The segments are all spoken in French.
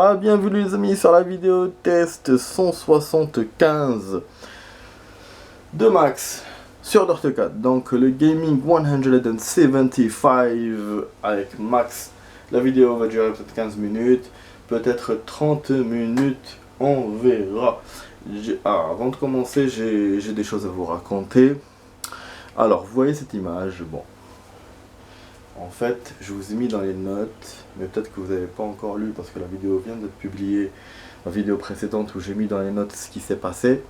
Voilà, bienvenue les amis sur la vidéo test 175 de Max sur Dirt 4. Donc le Gaming 175 avec Max. La vidéo va durer peut-être 15 minutes, peut-être 30 minutes, on verra. Avant de commencer, j'ai des choses à vous raconter. Alors, vous voyez cette image, bon. En fait, je vous ai mis dans les notes, mais peut-être que vous n'avez pas encore lu parce que la vidéo vient d'être publiée, la vidéo précédente où j'ai mis dans les notes ce qui s'est passé.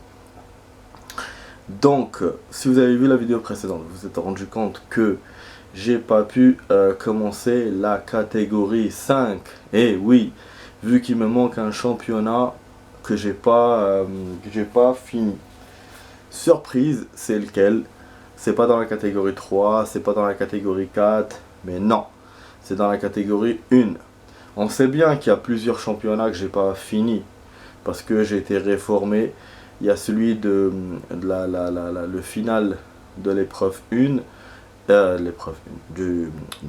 Donc, si vous avez vu la vidéo précédente, vous vous êtes rendu compte que j'ai pas pu commencer la catégorie 5. Et oui, vu qu'il me manque un championnat que j'ai pas fini. Surprise, c'est lequel? C'est pas dans la catégorie 3, c'est pas dans la catégorie 4. Mais non, c'est dans la catégorie 1. On sait bien qu'il y a plusieurs championnats que j'ai pas fini parce que j'ai été réformé. Il y a celui de le final de l'épreuve 1, de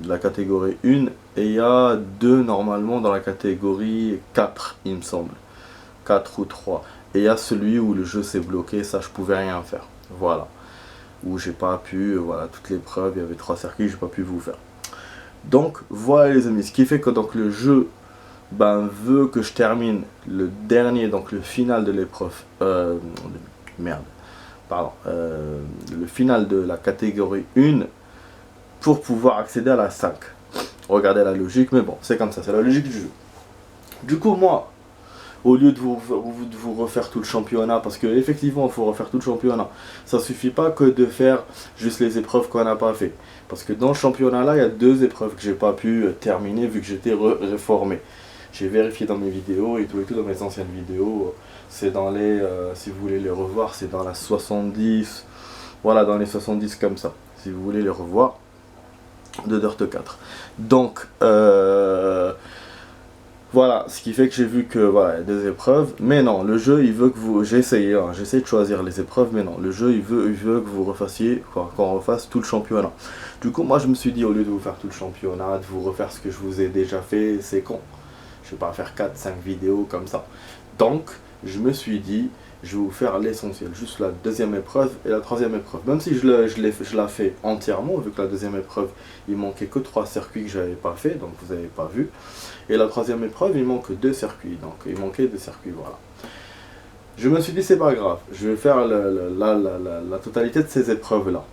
la catégorie 1, et il y a 2 normalement dans la catégorie 4, il me semble. 4 ou 3. Et il y a celui où le jeu s'est bloqué, ça je pouvais rien faire. Voilà. Où j'ai pas pu, voilà, toutes les preuves, il y avait 3 circuits, j'ai pas pu vous faire. Donc voilà les amis, ce qui fait que donc le jeu veut que je termine le dernier, donc le final de l'épreuve, le final de la catégorie 1 pour pouvoir accéder à la 5. Regardez la logique, mais bon, c'est comme ça, c'est la logique du jeu. Du coup moi, au lieu de vous refaire tout le championnat, parce qu'effectivement il faut refaire tout le championnat, ça suffit pas que de faire juste les épreuves qu'on n'a pas fait. Parce que dans le championnat là, il y a 2 épreuves que j'ai pas pu terminer vu que j'étais réformé. J'ai vérifié dans mes vidéos et tout dans mes anciennes vidéos. C'est dans les, si vous voulez les revoir, c'est dans la 70, voilà, dans les 70 comme ça, si vous voulez les revoir, de Dirt 4. Donc, voilà, ce qui fait que j'ai vu que voilà, il y a 2 épreuves, mais non, le jeu il veut que vous, j'ai essayé de choisir les épreuves, mais non, le jeu il veut que vous refassiez, qu'on refasse tout le championnat. Du coup moi je me suis dit, au lieu de vous faire tout le championnat, de vous refaire ce que je vous ai déjà fait, c'est con. Je vais pas faire 4-5 vidéos comme ça. Donc je me suis dit, je vais vous faire l'essentiel, juste la 2e épreuve et la 3e épreuve. Même si je la fais entièrement, vu que la 2e épreuve, il manquait que 3 circuits que j'avais pas fait, donc vous n'avez pas vu. Et la 3e épreuve, il manque 2 circuits, donc il manquait 2 circuits, voilà. Je me suis dit, c'est pas grave, je vais faire la totalité de ces épreuves-là.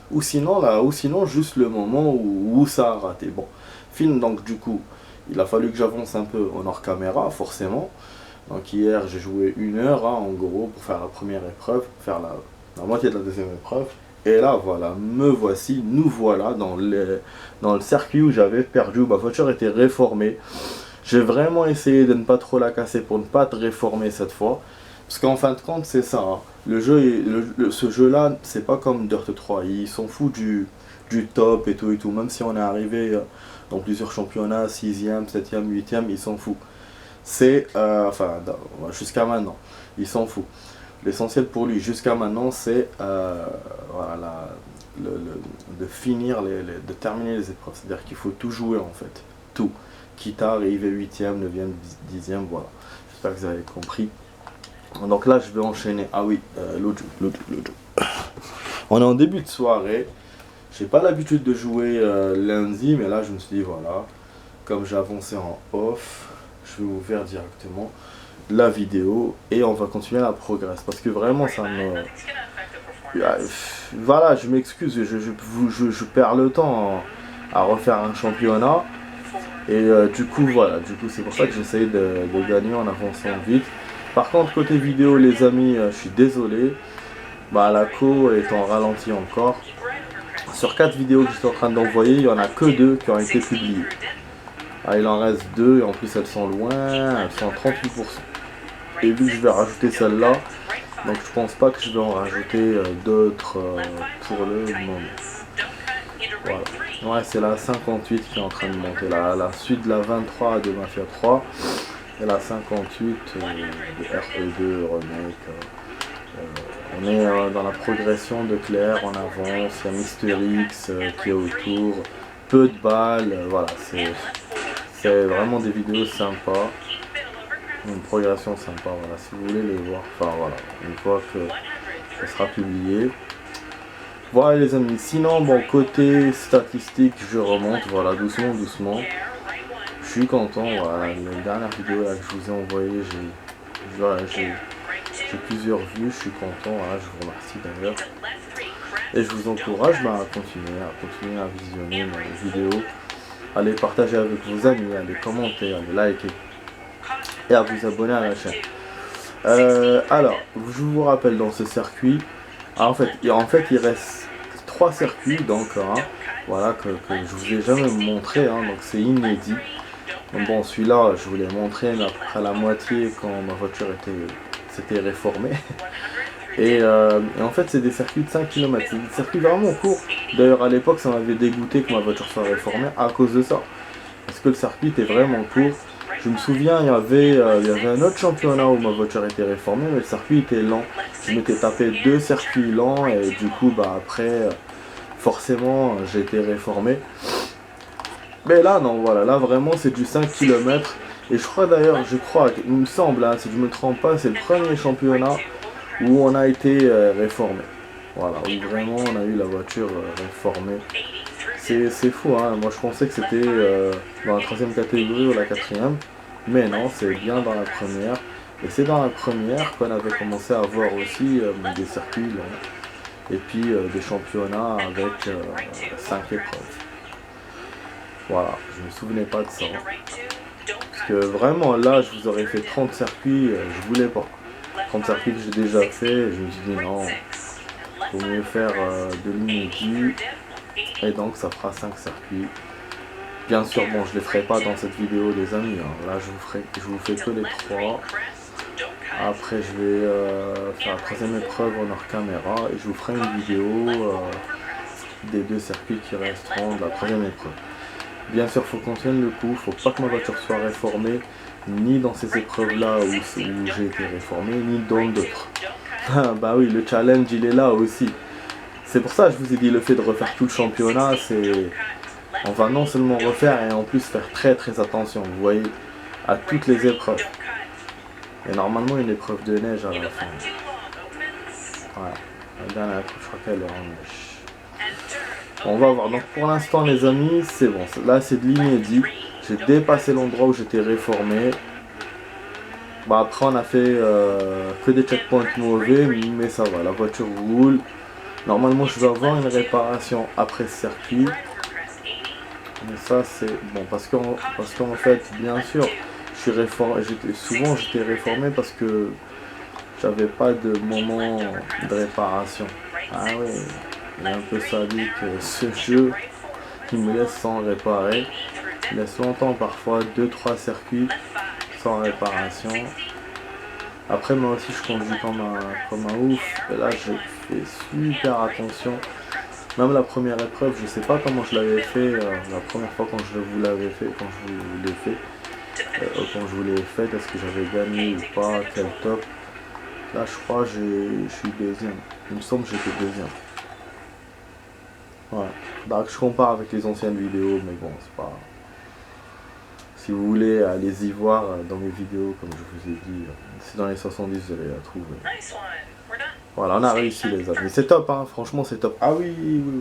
Ou sinon, juste le moment où ça a raté. Bon, film, donc du coup, il a fallu que j'avance un peu en hors caméra, forcément. Donc hier j'ai joué 1 heure en gros pour faire la première épreuve, faire la moitié de la 2e épreuve. Et là voilà, nous voilà dans le circuit où j'avais perdu, où ma voiture était réformée. J'ai vraiment essayé de ne pas trop la casser pour ne pas te réformer cette fois. Parce qu'en fin de compte c'est ça, hein. Le jeu, ce jeu là c'est pas comme Dirt 3, ils s'en foutent du top et tout. Même si on est arrivé dans plusieurs championnats, 6e, 7e, 8e, ils s'en foutent. C'est, jusqu'à maintenant, il s'en fout. L'essentiel pour lui, jusqu'à maintenant, c'est voilà, de finir, de terminer les épreuves. C'est-à-dire qu'il faut tout jouer en fait, tout. Quitte à arriver 8e, 9e, 10e, voilà. J'espère que vous avez compris. Donc là, je vais enchaîner. Ah oui, l'audio. On est en début de soirée. J'ai pas l'habitude de jouer lundi, mais là, je me suis dit, voilà, comme j'ai avancé en off, je vais vous faire directement la vidéo et on va continuer la progresse parce que vraiment ça me... Voilà, je m'excuse, je perds le temps à refaire un championnat et du coup voilà, c'est pour ça que j'essaye de gagner en avançant vite. Par contre côté vidéo les amis, je suis désolé, la co est en ralenti encore. Sur 4 vidéos que je suis en train d'envoyer, il n'y en a que 2 qui ont été publiées. Il en reste 2 et en plus elles sont loin, elles sont à 38%. Et vu que je vais rajouter celle-là, donc je pense pas que je vais en rajouter d'autres pour le moment. Voilà. Ouais, c'est la 58 qui est en train de monter, la suite de la 23 de Mafia 3 et la 58 de RE2 remake. On est dans la progression de Claire, on avance, il y a Mister X qui est autour, peu de balles, voilà, c'est vraiment des vidéos sympas. une progression sympa, voilà, si vous voulez les voir, enfin voilà, une fois que ça sera publié. Voilà les amis, sinon bon côté statistique je remonte, voilà, doucement doucement. Je suis content, voilà, les dernières vidéos là, que je vous ai envoyées, j'ai plusieurs vues, je suis content, voilà, je vous remercie d'ailleurs. Et je vous encourage à continuer à visionner mes vidéos, à les partager avec vos amis, à les commenter, à les liker et à vous abonner à la chaîne. Alors, je vous rappelle dans ce circuit, en fait il reste 3 circuits, donc voilà, que je vous ai jamais montré, donc c'est inédit. Donc bon, celui-là je vous l'ai montré mais à peu près à la moitié quand ma voiture s'était réformée. Et en fait c'est des circuits de 5 km, c'est des circuits vraiment courts. D'ailleurs à l'époque ça m'avait dégoûté que ma voiture soit réformée à cause de ça. Parce que le circuit était vraiment court. Je me souviens, il y avait un autre championnat où ma voiture était réformée, mais le circuit était lent. Je m'étais tapé 2 circuits lents et du coup après, forcément j'ai été réformé. Mais là non, voilà, là vraiment c'est du 5 km. Et je crois d'ailleurs, il me semble, si je ne me trompe pas, c'est le premier championnat où on a été réformé. Voilà, où vraiment on a eu la voiture réformée. C'est fou, moi je pensais que c'était dans la 3e catégorie ou la 4e. Mais non, c'est bien dans la première. Et c'est dans la première qu'on avait commencé à avoir aussi des circuits longs. Et puis des championnats avec 5 épreuves. Voilà, je ne me souvenais pas de ça. Parce que vraiment là, je vous aurais fait 30 circuits, je voulais pas. 30 circuits que j'ai déjà fait, je me suis dit non, il vaut mieux faire de l'inédit. Et donc ça fera 5 circuits. Bien sûr, bon, je ne les ferai pas dans cette vidéo les amis, là je vous fais que les 3. Après je vais faire la 3e épreuve en hors caméra et je vous ferai une vidéo des 2 circuits qui resteront de la 3e épreuve. Bien sûr, faut qu'on tienne le coup, faut pas que ma voiture soit réformée, ni dans ces épreuves-là où j'ai été réformé, ni dans d'autres. Bah oui, le challenge il est là aussi. C'est pour ça que je vous ai dit le fait de refaire tout le championnat, on va non seulement refaire et en plus faire très très attention, vous voyez, à toutes les épreuves. Et normalement une épreuve de neige à la fin. Ouais, la dernière épreuve, je crois qu'elle est en neige. On va voir, donc pour l'instant les amis, c'est bon, là c'est de l'inédit. J'ai dépassé l'endroit où j'étais réformé. Bah après on a fait que des checkpoints mauvais, mais ça va, la voiture roule. Normalement je vais avoir une réparation après ce circuit. Mais ça c'est bon parce qu'en fait bien sûr je suis réformé, souvent j'étais réformé parce que j'avais pas de moment de réparation. Ah oui, il est un peu sadique ce jeu qui me laisse sans réparer. Il laisse longtemps parfois 2-3 circuits sans réparation. Après moi aussi je conduis comme un ouf et là je fais super attention. Même la première épreuve, je sais pas comment je l'avais fait la première fois quand je vous l'avais fait, quand je vous l'ai fait, est-ce que j'avais gagné ou pas, quel top. Là je crois je suis deuxième. Il me semble que j'étais deuxième. Ouais. Donc je compare avec les anciennes vidéos, mais bon c'est pas. Si vous voulez, allez-y voir dans mes vidéos, comme je vous ai dit, c'est dans les 70, vous allez la trouver. Voilà, on a réussi les amis. C'est top, franchement c'est top. Ah oui,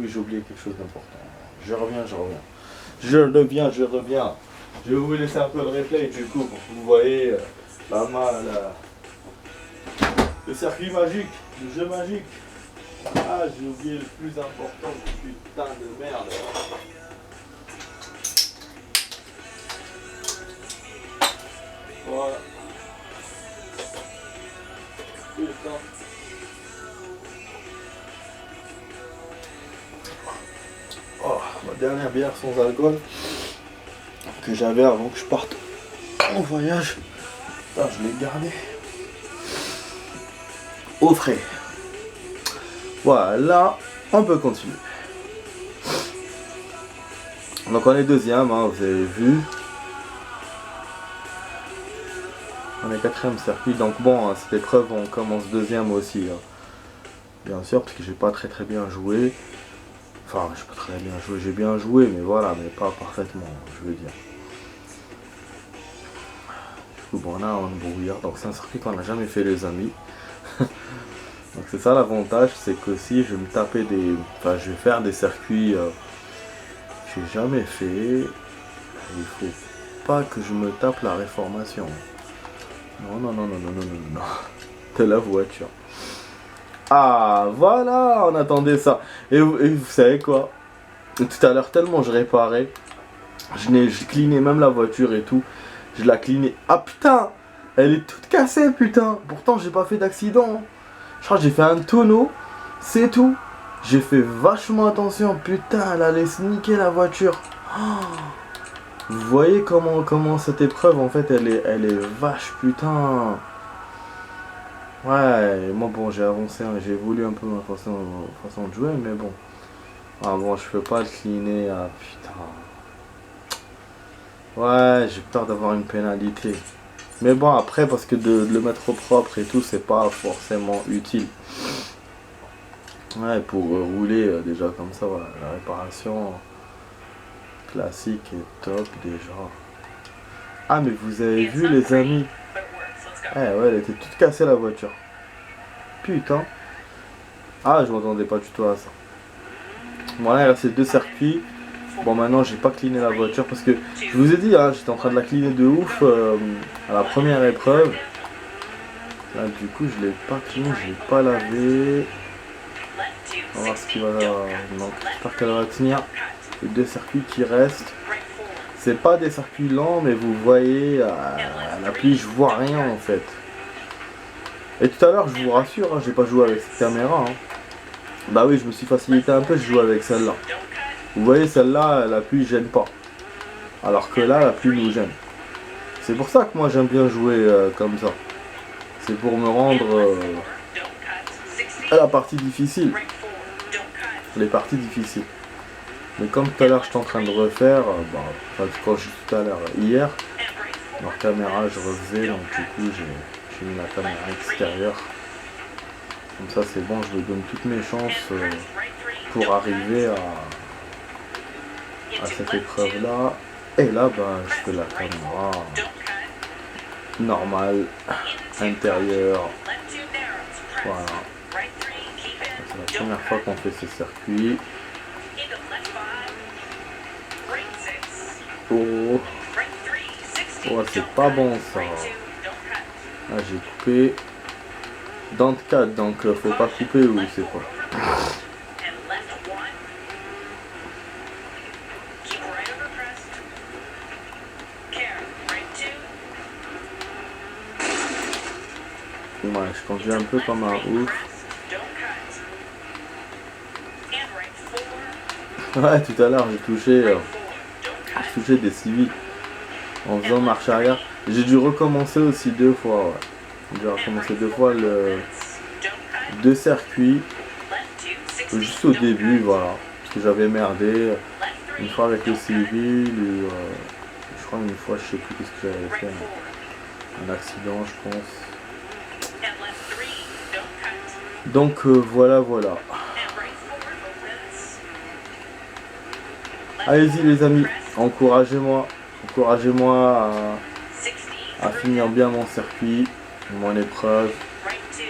j'ai oublié quelque chose d'important. Je reviens. Je reviens. Je vais vous laisser un peu de replay du coup, pour que vous voyez le circuit magique, le jeu magique. Ah, j'ai oublié le plus important, putain de merde. Voilà. Putain. Oh, ma dernière bière sans alcool que j'avais avant que je parte en voyage. Putain, je l'ai gardée au frais. Voilà, là, on peut continuer. Donc on est deuxième, vous avez vu. On est 4e circuit, donc bon, cette épreuve on commence deuxième aussi. Bien sûr, parce que j'ai pas très bien joué. Enfin, j'ai pas très bien joué, j'ai bien joué, mais voilà, mais pas parfaitement, je veux dire. coup, bon, on a un brouillard. Donc, c'est un circuit qu'on n'a jamais fait, les amis. Donc, c'est ça l'avantage, c'est que si je vais me taper des. Enfin, je vais faire des circuits que j'ai jamais fait. Il faut pas que je me tape la réformation. Non, non, non, non, non, non, non, non. De la voiture. Ah, voilà, on attendait ça. Et vous savez quoi? Tout à l'heure, tellement je réparais, je clinais même la voiture et tout. Je la clinais. Ah putain, elle est toute cassée, putain. Pourtant, j'ai pas fait d'accident. Je crois que j'ai fait un tonneau, c'est tout. J'ai fait vachement attention. Putain, elle allait se niquer la voiture. Oh, vous voyez comment cette épreuve, en fait, elle est vache, putain. Ouais, moi bon, j'ai avancé, hein, j'ai évolué un peu ma façon de jouer, mais bon. Ah bon, je peux pas le cleaner, ah putain. Ouais, j'ai peur d'avoir une pénalité. Mais bon, après, parce que de le mettre au propre et tout, c'est pas forcément utile. Ouais, pour rouler déjà comme ça, voilà, la réparation classique est top déjà. Ah, mais vous avez vu, les amis? Eh ouais, elle était toute cassée la voiture. Putain. Ah, je m'attendais pas du tout à ça. Bon, là, il reste 2 circuits. Bon, maintenant, j'ai pas cleané la voiture parce que je vous ai dit, hein, j'étais en train de la cleaner de ouf à la première épreuve. Là, du coup, je l'ai pas cleané, je l'ai pas lavé. On va voir ce qu'il va. Donc, j'espère qu'elle va tenir. Les 2 circuits qui restent. C'est pas des circuits lents, mais vous voyez, à la pluie, je vois rien en fait. Et tout à l'heure, je vous rassure, hein, j'ai pas joué avec cette caméra. Hein. Bah oui, je me suis facilité un peu, je joue avec celle-là. Vous voyez, celle-là, la pluie gêne pas. Alors que là, la pluie nous gêne. C'est pour ça que moi, j'aime bien jouer comme ça. C'est pour me rendre à la partie difficile. Les parties difficiles. Mais comme tout à l'heure, j'étais en train de refaire, enfin, quand je dis tout à l'heure, hier, leur caméra, je refaisais, donc du coup, j'ai mis la caméra extérieure. Comme ça, c'est bon, je me donne toutes mes chances pour arriver à cette épreuve-là. Et là, je fais la caméra normale, intérieure. Voilà. C'est la première fois qu'on fait ce circuit. Oh, oh c'est pas bon ça. Là, j'ai coupé dans le cadre, donc faut pas couper ou c'est quoi. Ouais, je conduis un peu comme un ouf. Ouais, tout à l'heure j'ai touché des civils en faisant marche arrière. J'ai dû recommencer aussi 2 fois. Ouais. J'ai dû recommencer 2 fois le 2 circuits. Juste au début, voilà. Parce que j'avais merdé. Une fois avec le civil, et, je crois une fois, je sais plus qu'est-ce que j'avais fait. Un accident, je pense. Donc voilà. Allez-y les amis, encouragez-moi à finir bien mon circuit, mon épreuve.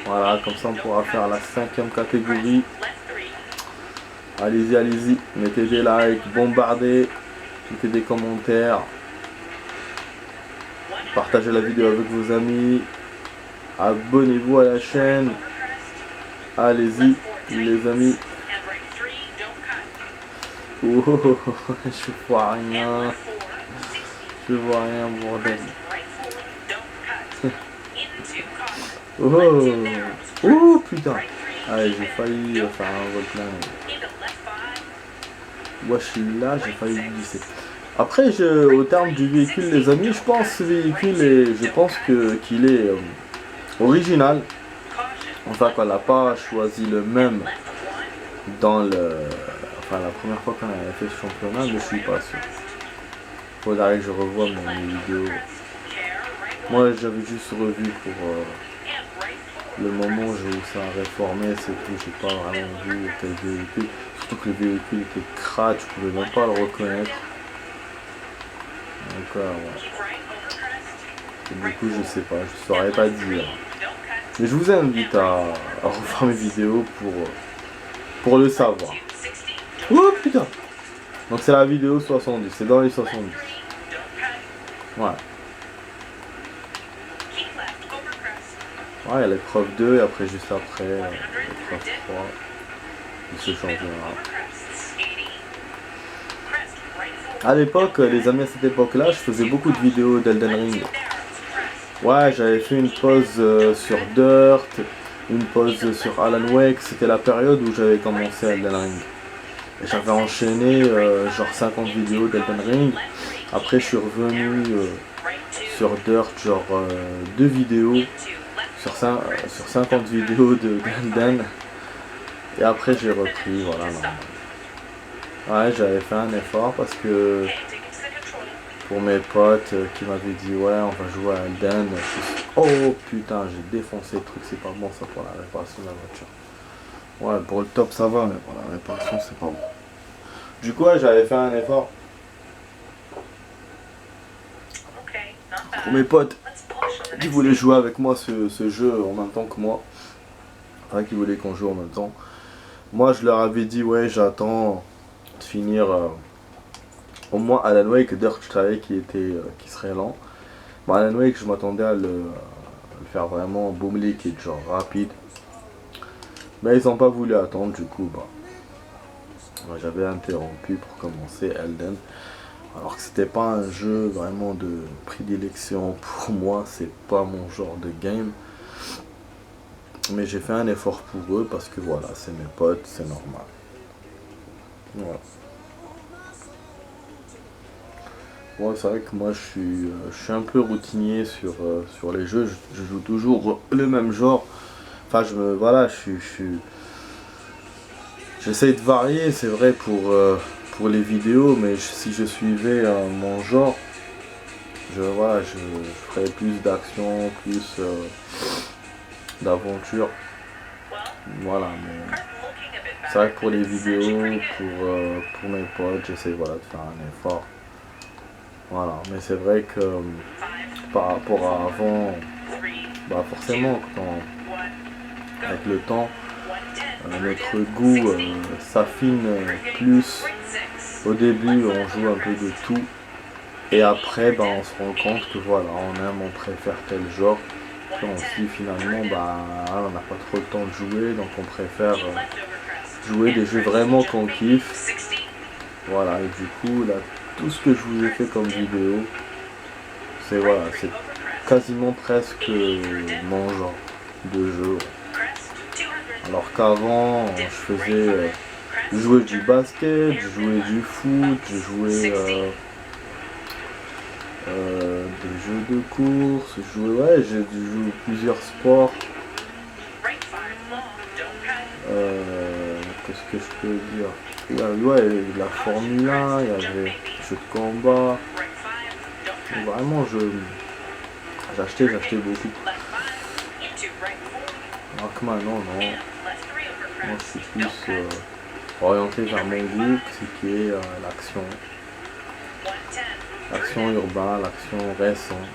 Voilà, comme ça on pourra faire la 5e catégorie. Allez-y, mettez des likes, bombardez, mettez des commentaires, partagez la vidéo avec vos amis, abonnez-vous à la chaîne. Allez-y les amis. Oh, je vois rien. Bordel. Oh putain. Allez, j'ai failli faire un vol plein. Moi je suis là, j'ai failli glisser. Après, au terme du véhicule, les amis, je pense que ce véhicule qu'il est original. Enfin, qu'on n'a pas choisi le même dans la première fois qu'on avait fait ce championnat, mais je suis pas sûr. Faudrait que je revoie mes vidéos. Moi, j'avais juste revu pour le moment où ça a réformé, c'est tout. J'ai pas vraiment vu quel véhicule. Surtout que le véhicule était crade, je pouvais même pas le reconnaître. Donc, ouais. Du coup, je sais pas, je saurais pas dire. Mais je vous invite à revoir mes vidéos pour le savoir. Oh putain! Donc c'est la vidéo 70, c'est dans les 70. Ouais. Ouais, il y a l'épreuve 2 et après juste après l'épreuve 3 de ce championnat. À l'époque, les amis, à cette époque-là, je faisais beaucoup de vidéos d'Elden Ring. Ouais, j'avais fait une pause sur Dirt, une pause sur Alan Wake. C'était la période où j'avais commencé Elden Ring. Et j'avais enchaîné genre 50 vidéos d'Elden Ring. Après, je suis revenu sur Dirt, genre 2 vidéos sur 50 vidéos d'Elden. Et après, j'ai repris, voilà. Non. Ouais, j'avais fait un effort parce que pour mes potes qui m'avaient dit ouais, on va jouer à Elden. Oh putain, j'ai défoncé le truc, c'est pas bon ça pour la réparation de la voiture. Ouais, pour le top ça va, mais pour la réparation c'est pas bon. Du coup, ouais, j'avais fait un effort. Pour mes potes qui voulaient jouer avec moi ce jeu en même temps que moi. Enfin, qui voulaient qu'on joue en même temps. Moi, je leur avais dit, ouais, j'attends de finir au moins Alan Wake. Dirt, je savais qui serait lent. Bon, Alan Wake, je m'attendais à le faire vraiment boom liquide, genre rapide. Mais ils n'ont pas voulu attendre, du coup, bah. Moi, j'avais interrompu pour commencer Elden. Alors que c'était pas un jeu vraiment de prédilection pour moi, c'est pas mon genre de game. Mais j'ai fait un effort pour eux parce que voilà, c'est mes potes, c'est normal. Voilà. Ouais, c'est vrai que moi je suis un peu routinier sur les jeux, je joue toujours le même genre. Enfin, voilà, j'essaye de varier, c'est vrai pour les vidéos, mais si je suivais mon genre, voilà, je ferais plus d'action, plus d'aventure. Voilà, mais c'est vrai que pour les vidéos, pour mes potes, j'essaie voilà, de faire un effort. Voilà, mais c'est vrai que par rapport à avant, bah forcément, avec le temps, notre goût s'affine plus. Au début, on joue un peu de tout. Et après, bah, on se rend compte que voilà, on préfère tel genre. Puis on se dit finalement, bah, on n'a pas trop le temps de jouer, donc on préfère jouer des jeux vraiment qu'on kiffe. Voilà, et du coup, là, tout ce que je vous ai fait comme vidéo, c'est voilà, c'est quasiment presque mon genre de jeu. Alors qu'avant, je jouais du basket, je jouais du foot, je jouais des jeux de course, j'ai joué plusieurs sports. Qu'est-ce que je peux dire? Il y avait la Formule 1, il y avait des jeux de combat. Vraiment, j'achetais beaucoup. Alors que maintenant, non. Moi, je suis plus orienté vers mon goût, ce qui est l'action. L'action urbaine, l'action récente.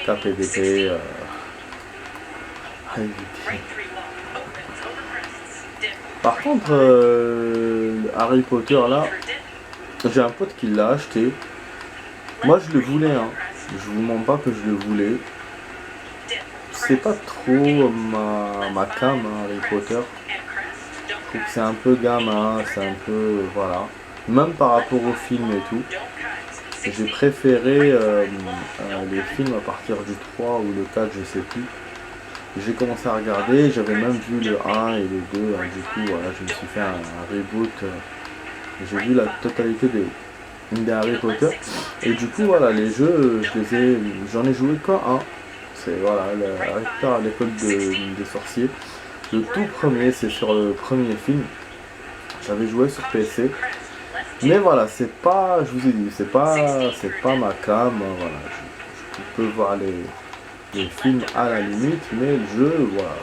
KPDP, Par contre, Harry Potter là, j'ai un pote qui l'a acheté. Moi je le voulais, hein. Je vous mens pas que je le voulais. C'est pas trop ma cam, hein, Harry Potter. Je trouve que c'est un peu gamin, c'est un peu. Voilà. Même par rapport au film et tout. J'ai préféré les films à partir du 3 ou le 4, je sais plus. J'ai commencé à regarder, j'avais même vu le 1 et le 2, hein, du coup voilà, je me suis fait un reboot, j'ai vu la totalité des Harry Potter, et du coup voilà, les jeux, j'en ai joué qu'un, c'est voilà, Harry Potter à l'école des sorciers, le tout premier, c'est sur le premier film, j'avais joué sur PC, mais voilà, c'est pas, je vous ai dit, c'est pas ma cam, voilà, je peux voir les films à la limite, mais le jeu, voilà,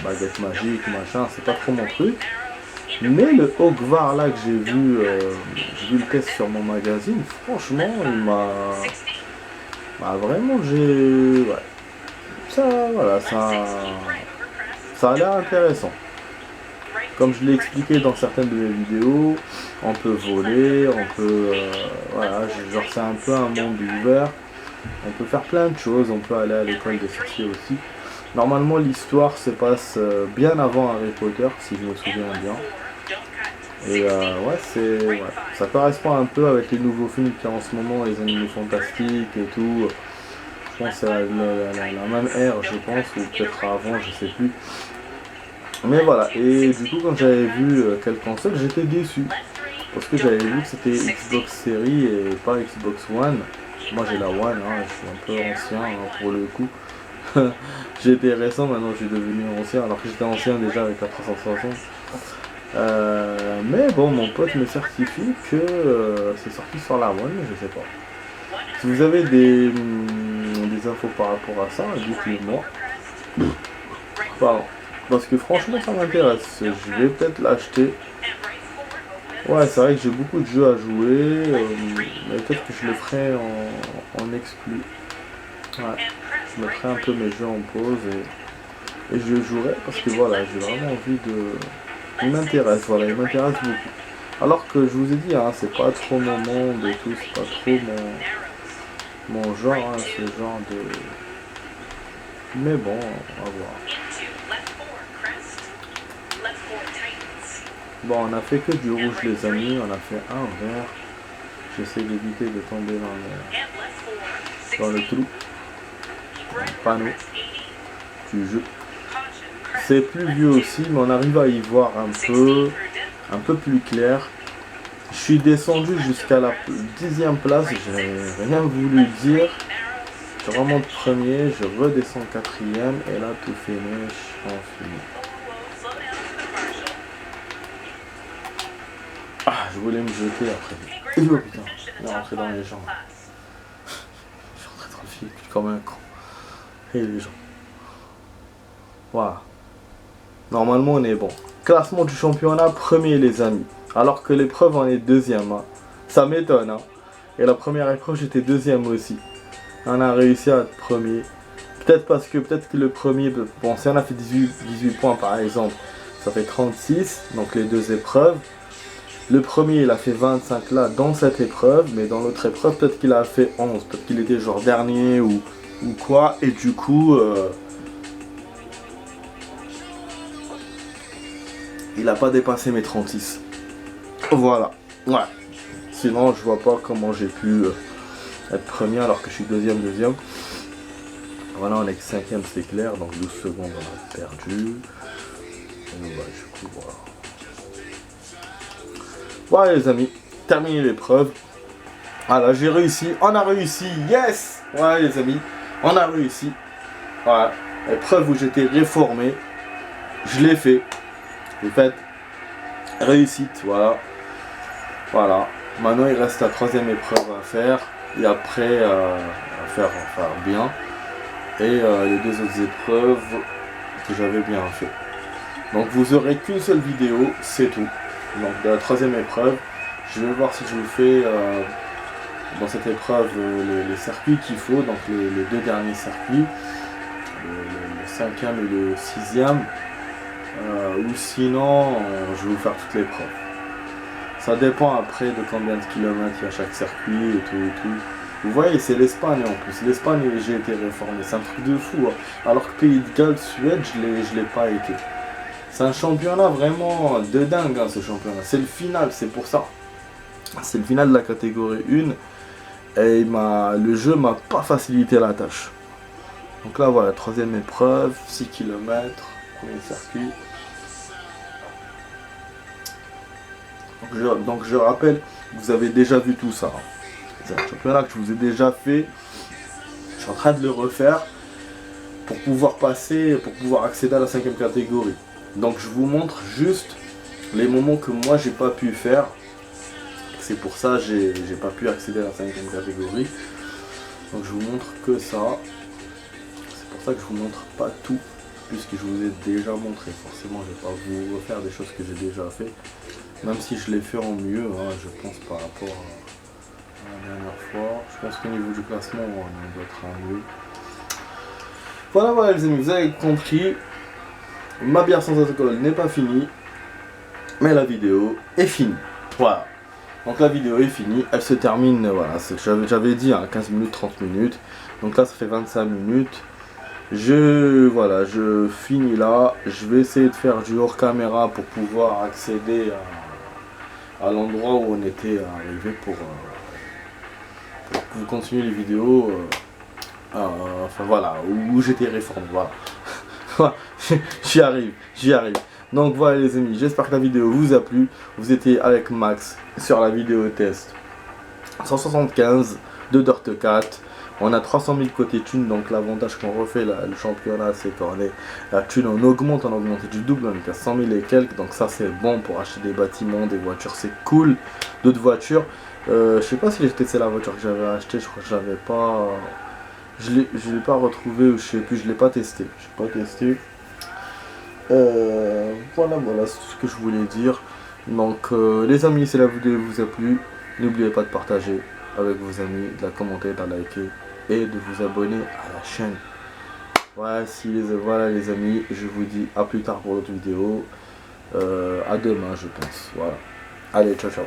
baguette magique, machin, c'est pas trop mon truc. Mais le Hogwarts là que j'ai vu le test sur mon magazine, franchement, Ah, vraiment, j'ai... Ouais. Ça, voilà, ça a l'air intéressant. Comme je l'ai expliqué dans certaines de mes vidéos, on peut voler, on peut... voilà, genre c'est un peu un monde ouvert. On peut faire plein de choses, on peut aller à l'école des sorciers aussi. Normalement, l'histoire se passe bien avant Harry Potter, si je me souviens bien. Et ouais, ça correspond un peu avec les nouveaux films qu'il y a en ce moment, les animaux fantastiques et tout. Je pense que c'est la même ère, je pense, ou peut-être avant, je sais plus. Mais voilà, et du coup, quand j'avais vu quelle console, j'étais déçu. Parce que j'avais vu que c'était Xbox Series et pas Xbox One. Moi j'ai la One, hein, je suis un peu ancien hein, pour le coup. J'étais récent, maintenant je suis devenu ancien, alors que j'étais ancien déjà avec la 360. Mais bon, mon pote me certifie que c'est sorti sur la One, mais je sais pas. Si vous avez des infos par rapport à ça, dites-le moi. Pardon. Parce que franchement ça m'intéresse, je vais peut-être l'acheter. Ouais, c'est vrai que j'ai beaucoup de jeux à jouer, mais peut-être que je le ferai en exclu. Ouais, je mettrai un peu mes jeux en pause et je jouerai parce que voilà, j'ai vraiment envie de... Il m'intéresse, voilà, il m'intéresse beaucoup. Alors que je vous ai dit, hein, c'est pas trop mon monde et tout, c'est pas trop mon genre, hein, ce genre de... Mais bon, on va voir. Bon, on a fait que du rouge les amis, on a fait un vert. J'essaie d'éviter de tomber dans le trou. Dans le panneau du jeu. C'est plus vieux aussi, mais on arrive à y voir un peu plus clair. Je suis descendu jusqu'à la 10e place, j'ai rien voulu dire. Je remonte premier, je redescends 4e et là tout finish, on finit. Ah, je voulais me jeter après. Oh putain, il est rentré dans les jambes. Je suis rentré dans le fil comme un con. Et les gens. Voilà. Normalement on est bon. Classement du championnat, premier les amis. Alors que l'épreuve en est deuxième. Hein. Ça m'étonne. Hein. Et la première épreuve j'étais deuxième aussi. On a réussi à être premier. Peut-être que le premier... Bon, si on a fait 18 points par exemple, ça fait 36. Donc les deux épreuves. Le premier il a fait 25 là dans cette épreuve. Mais dans l'autre épreuve peut-être qu'il a fait 11. Peut-être qu'il était genre dernier ou quoi. Et du coup... il n'a pas dépassé mes 36. Voilà. Ouais. Sinon, je vois pas comment j'ai pu être premier alors que je suis deuxième. Voilà, on est que 5e, c'est clair. Donc 12 secondes, on a perdu. Et ouais, du coup, voilà. Voilà, les amis. Terminé l'épreuve. Voilà, j'ai réussi. On a réussi. Yes! Voilà, les amis. On a réussi. Voilà. Épreuve où j'étais réformé. Je l'ai fait. J'ai fait réussite, voilà. Voilà. Maintenant il reste la 3e épreuve à faire. Et après à faire bien. Et les 2 autres épreuves que j'avais bien fait. Donc vous aurez qu'une seule vidéo, c'est tout. Donc de la 3e épreuve, je vais voir si je vous fais dans cette épreuve les circuits qu'il faut. Donc les 2 derniers circuits. Le 5e et le 6e. Ou sinon je vais vous faire toutes les preuves. Ça dépend après de combien de kilomètres il y a chaque circuit et tout. Vous voyez, c'est l'Espagne en plus. L'Espagne, j'ai été réformé, c'est un truc de fou. Hein. Alors que Pays de Galles, Suède, je l'ai pas été. C'est un championnat vraiment de dingue, hein, ce championnat. C'est le final, c'est pour ça. C'est le final de la catégorie 1. Et le jeu m'a pas facilité la tâche. Donc là voilà, 3e épreuve, 6 km, premier circuit. Donc je rappelle, vous avez déjà vu tout ça. C'est un championnat que je vous ai déjà fait. Je suis en train de le refaire pour pouvoir accéder à la 5e catégorie. Donc je vous montre juste les moments que moi j'ai pas pu faire. C'est pour ça que j'ai pas pu accéder à la 5e catégorie. Donc je vous montre que ça. C'est pour ça que je vous montre pas tout, puisque je vous ai déjà montré. Forcément je vais pas vous refaire des choses que j'ai déjà fait. Même si je l'ai fait en mieux, hein, je pense par rapport la dernière fois. Je pense qu'au niveau du classement, on doit être un mieux. Voilà les amis, vous avez compris. Ma bière sans alcool n'est pas finie. Mais la vidéo est finie. Voilà. Donc la vidéo est finie. Elle se termine, voilà. J'avais dit 15 minutes, 30 minutes. Donc là ça fait 25 minutes. Voilà, je finis là. Je vais essayer de faire du hors caméra pour pouvoir accéder à l'endroit où on était arrivé pour continuer les vidéos. Enfin voilà, où j'étais réformé. Voilà. J'y arrive. Donc voilà les amis, j'espère que la vidéo vous a plu. Vous étiez avec Max sur la vidéo test 175 de Dirt 4. On a 300 000 côté thune, donc l'avantage qu'on refait le championnat, c'est qu'on est la thune, on augmente du double, on est à 100 000 et quelques, donc ça c'est bon pour acheter des bâtiments, des voitures, c'est cool. D'autres voitures, je sais pas si j'ai testé la voiture que j'avais achetée, je crois que je l'avais pas, je l'ai pas retrouvé, ou je sais plus, je l'ai pas testé, voilà, c'est tout ce que je voulais dire. Donc les amis, si la vidéo vous a plu, n'oubliez pas de partager avec vos amis, de la commenter, de la liker et de vous abonner à la chaîne. Voilà les amis, je vous dis à plus tard pour d'autres vidéos. À demain je pense. Voilà. Allez, ciao ciao.